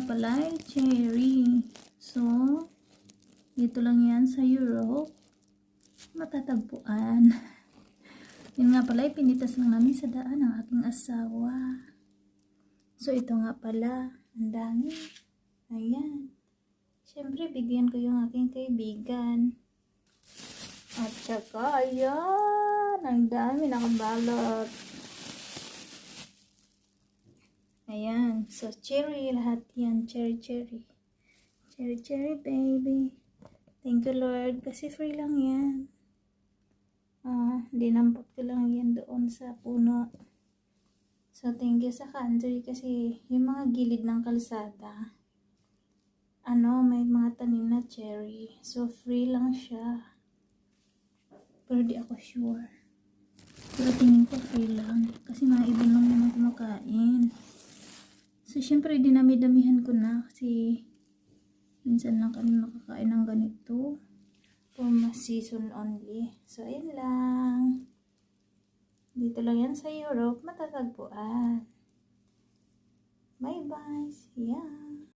pala ay cherry. So, dito lang yan sa Europe. Matatagpuan. Yun nga pala, pinitas lang namin sa daan ng aking asawa. So, ito nga pala. Ang dami. Ayan. Siyempre, bigyan ko yung aking kaibigan. At saka, ayan. Ang dami nakabalot. Ayan. So, cherry lahat yan. Cherry, cherry. Cherry, cherry, baby. Thank you, Lord. Kasi free lang yan. Dinampot ko lang yan doon sa puno. So, thank you sa country kasi yung mga gilid ng kalsada, may mga tanim na cherry. So, free lang siya. Pero di ako sure. Pero tingin ko free lang. Kasi mga ibon lang naman kumakain. So, syempre, dinami-damihan ko na kasi minsan lang kami makakain ng ganito. For season only. So, ayun lang. Dito lang yan sa Europe, matatagpuan. Bye-bye. Yeah.